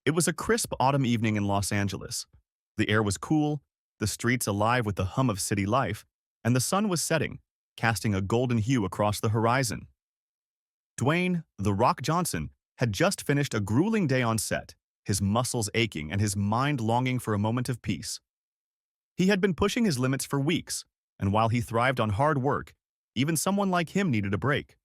It was a crisp autumn evening in Los Angeles. The air was cool, the streets alive with the hum of city life, and the sun was setting, casting a golden hue across the horizon. Dwayne, "The Rock" Johnson, had just finished a grueling day on set, his muscles aching and his mind longing for a moment of peace. He had been pushing his limits for weeks, and while he thrived on hard work, even someone like him needed a break.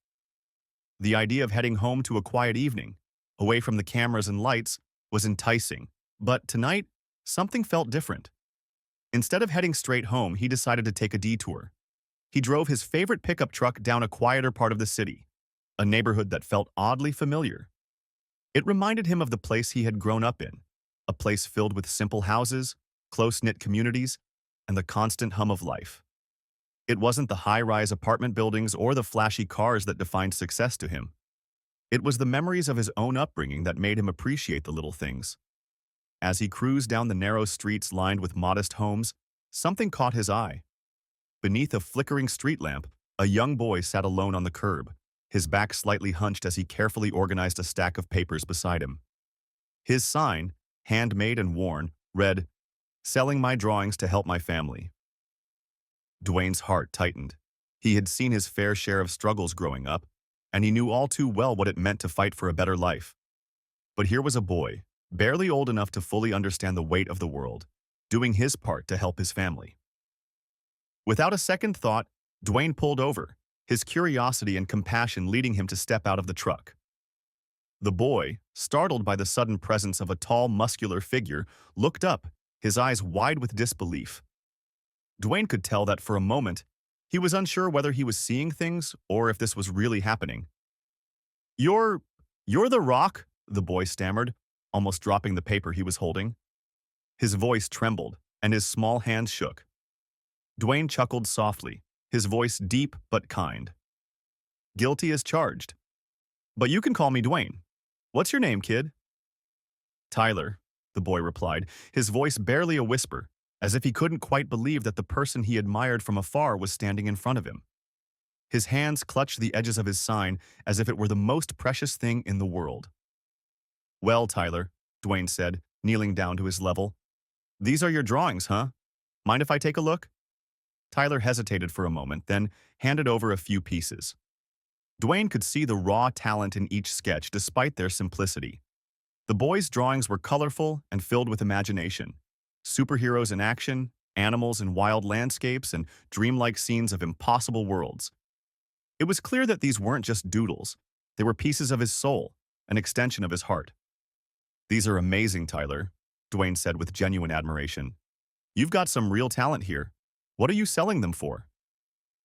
The idea of heading home to a quiet evening, away from the cameras and lights, was enticing, but tonight, something felt different. Instead of heading straight home, he decided to take a detour. He drove his favorite pickup truck down a quieter part of the city, a neighborhood that felt oddly familiar. It reminded him of the place he had grown up in, a place filled with simple houses, close-knit communities, and the constant hum of life. It wasn't the high-rise apartment buildings or the flashy cars that defined success to him. It was the memories of his own upbringing that made him appreciate the little things. As he cruised down the narrow streets lined with modest homes, something caught his eye. Beneath a flickering street lamp, a young boy sat alone on the curb, his back slightly hunched as he carefully organized a stack of papers beside him. His sign, handmade and worn, read, "Selling my drawings to help my family." Dwayne's heart tightened. He had seen his fair share of struggles growing up, and he knew all too well what it meant to fight for a better life. But here was a boy, barely old enough to fully understand the weight of the world, doing his part to help his family. Without a second thought, Dwayne pulled over, his curiosity and compassion leading him to step out of the truck. The boy, startled by the sudden presence of a tall, muscular figure, looked up, his eyes wide with disbelief. Dwayne could tell that for a moment, he was unsure whether he was seeing things or if this was really happening. You're... you're the Rock?" the boy stammered, almost dropping the paper he was holding. His voice trembled, and his small hands shook. Dwayne chuckled softly, his voice deep but kind. "Guilty as charged. But you can call me Dwayne. What's your name, kid?" "Tyler," the boy replied, his voice barely a whisper, as if he couldn't quite believe that the person he admired from afar was standing in front of him. His hands clutched the edges of his sign as if it were the most precious thing in the world. "Well, Tyler," Dwayne said, kneeling down to his level. "These are your drawings, huh? Mind if I take a look?" Tyler hesitated for a moment, then handed over a few pieces. Dwayne could see the raw talent in each sketch despite their simplicity. The boy's drawings were colorful and filled with imagination. Superheroes in action, animals in wild landscapes, and dreamlike scenes of impossible worlds. It was clear that these weren't just doodles. They were pieces of his soul, an extension of his heart. "These are amazing, Tyler," Dwayne said with genuine admiration. "You've got some real talent here. What are you selling them for?"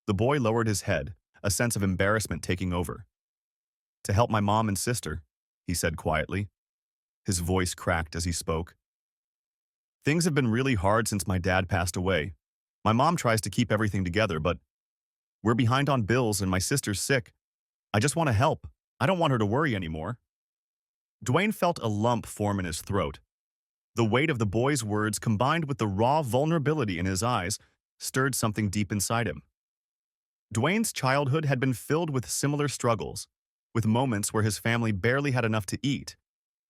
The boy lowered his head, a sense of embarrassment taking over. "To help my mom and sister," he said quietly. His voice cracked as he spoke. "Things have been really hard since my dad passed away. My mom tries to keep everything together, but we're behind on bills and my sister's sick. I just want to help. I don't want her to worry anymore." Dwayne felt a lump form in his throat. The weight of the boy's words, combined with the raw vulnerability in his eyes, stirred something deep inside him. Dwayne's childhood had been filled with similar struggles, with moments where his family barely had enough to eat,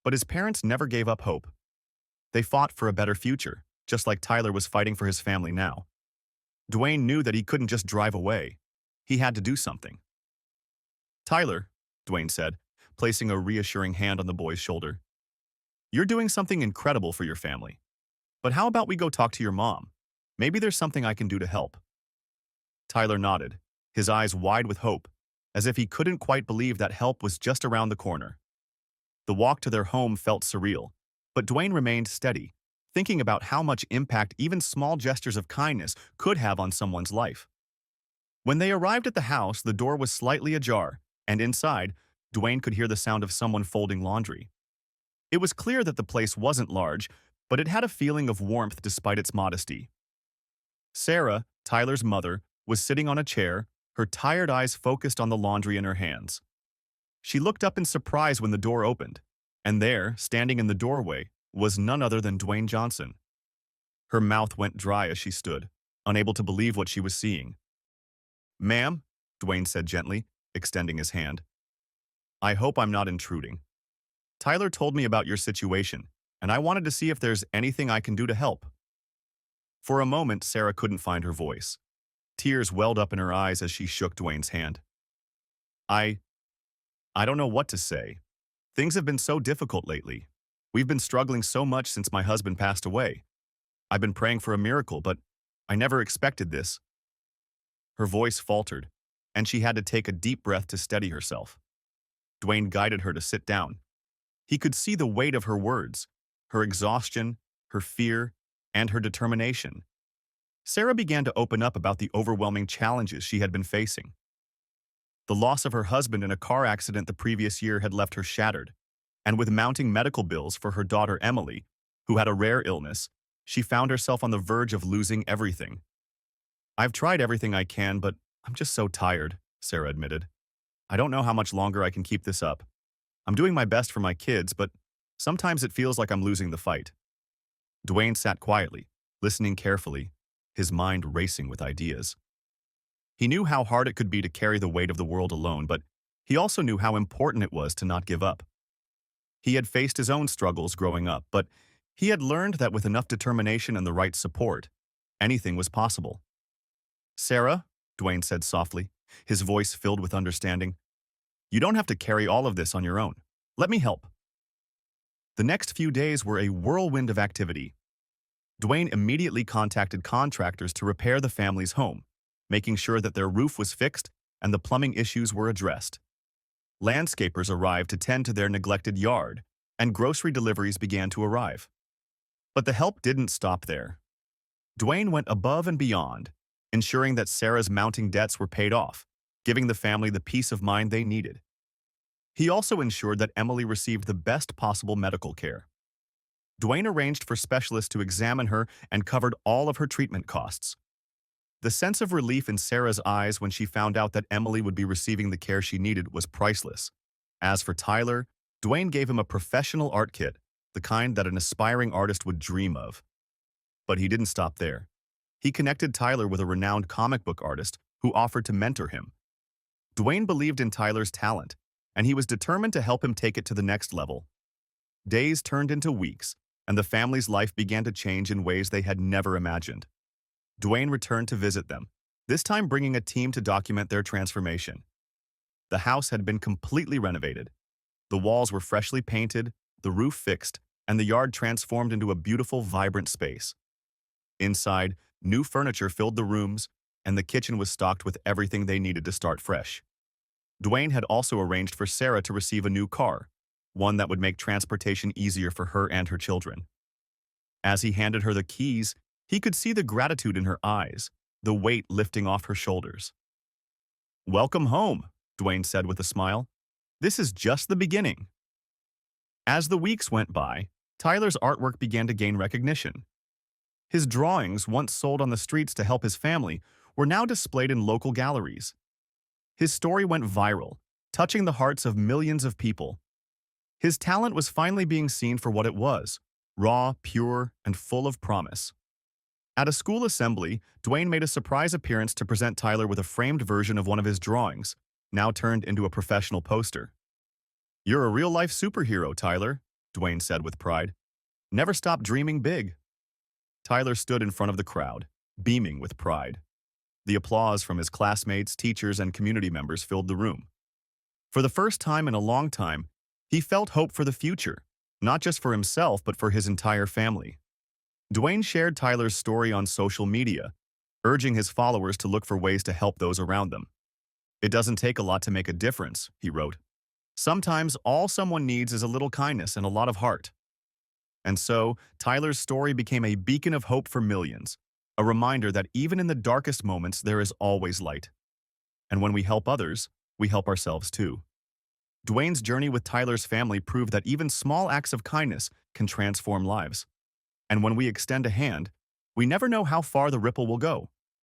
but his parents never gave up hope. They fought for a better future, just like Tyler was fighting for his family now. Dwayne knew that he couldn't just drive away. He had to do something. "Tyler," Dwayne said, placing a reassuring hand on the boy's shoulder. "You're doing something incredible for your family. But how about we go talk to your mom? Maybe there's something I can do to help." Tyler nodded, his eyes wide with hope, as if he couldn't quite believe that help was just around the corner. The walk to their home felt surreal, but Dwayne remained steady, thinking about how much impact even small gestures of kindness could have on someone's life. When they arrived at the house, the door was slightly ajar, and inside, Dwayne could hear the sound of someone folding laundry. It was clear that the place wasn't large, but it had a feeling of warmth despite its modesty. Sarah, Tyler's mother, was sitting on a chair, her tired eyes focused on the laundry in her hands. She looked up in surprise when the door opened, and there, standing in the doorway, was none other than Dwayne Johnson. Her mouth went dry as she stood, unable to believe what she was seeing. "Ma'am," Dwayne said gently, extending his hand. "I hope I'm not intruding. Tyler told me about your situation, and I wanted to see if there's anything I can do to help." For a moment, Sarah couldn't find her voice. Tears welled up in her eyes as she shook Dwayne's hand. I, I don't know what to say. Things have been so difficult lately. We've been struggling so much since my husband passed away. I've been praying for a miracle, but I never expected this." Her voice faltered, and she had to take a deep breath to steady herself. Dwayne guided her to sit down. He could see the weight of her words, her exhaustion, her fear, and her determination. Sarah began to open up about the overwhelming challenges she had been facing. The loss of her husband in a car accident the previous year had left her shattered, and with mounting medical bills for her daughter Emily, who had a rare illness, she found herself on the verge of losing everything. "I've tried everything I can, but I'm just so tired," Sarah admitted. "I don't know how much longer I can keep this up. I'm doing my best for my kids, but sometimes it feels like I'm losing the fight." Dwayne sat quietly, listening carefully, his mind racing with ideas. He knew how hard it could be to carry the weight of the world alone, but he also knew how important it was to not give up. He had faced his own struggles growing up, but he had learned that with enough determination and the right support, anything was possible. "Sarah," Dwayne said softly, his voice filled with understanding, "you don't have to carry all of this on your own. Let me help." The next few days were a whirlwind of activity. Dwayne immediately contacted contractors to repair the family's home, making sure that their roof was fixed and the plumbing issues were addressed. Landscapers arrived to tend to their neglected yard, and grocery deliveries began to arrive. But the help didn't stop there. Dwayne went above and beyond, ensuring that Sarah's mounting debts were paid off, giving the family the peace of mind they needed. He also ensured that Emily received the best possible medical care. Dwayne arranged for specialists to examine her and covered all of her treatment costs. The sense of relief in Sarah's eyes when she found out that Emily would be receiving the care she needed was priceless. As for Tyler, Dwayne gave him a professional art kit, the kind that an aspiring artist would dream of. But he didn't stop there. He connected Tyler with a renowned comic book artist who offered to mentor him. Dwayne believed in Tyler's talent, and he was determined to help him take it to the next level. Days turned into weeks, and the family's life began to change in ways they had never imagined. Dwayne returned to visit them, this time bringing a team to document their transformation. The house had been completely renovated. The walls were freshly painted, the roof fixed, and the yard transformed into a beautiful, vibrant space. Inside, new furniture filled the rooms, and the kitchen was stocked with everything they needed to start fresh. Dwayne had also arranged for Sarah to receive a new car, one that would make transportation easier for her and her children. As he handed her the keys, he could see the gratitude in her eyes, the weight lifting off her shoulders. "Welcome home," Dwayne said with a smile. "This is just the beginning." As the weeks went by, Tyler's artwork began to gain recognition. His drawings, once sold on the streets to help his family, were now displayed in local galleries. His story went viral, touching the hearts of millions of people. His talent was finally being seen for what it was, raw, pure, and full of promise. At a school assembly, Dwayne made a surprise appearance to present Tyler with a framed version of one of his drawings, now turned into a professional poster. "You're a real-life superhero, Tyler," Dwayne said with pride. "Never stop dreaming big." Tyler stood in front of the crowd, beaming with pride. The applause from his classmates, teachers, and community members filled the room. For the first time in a long time, he felt hope for the future, not just for himself but for his entire family. Dwayne shared Tyler's story on social media, urging his followers to look for ways to help those around them. "It doesn't take a lot to make a difference," he wrote. "Sometimes all someone needs is a little kindness and a lot of heart." And so, Tyler's story became a beacon of hope for millions, a reminder that even in the darkest moments there is always light. And when we help others, we help ourselves too. Dwayne's journey with Tyler's family proved that even small acts of kindness can transform lives. And when we extend a hand, we never know how far the ripple will go.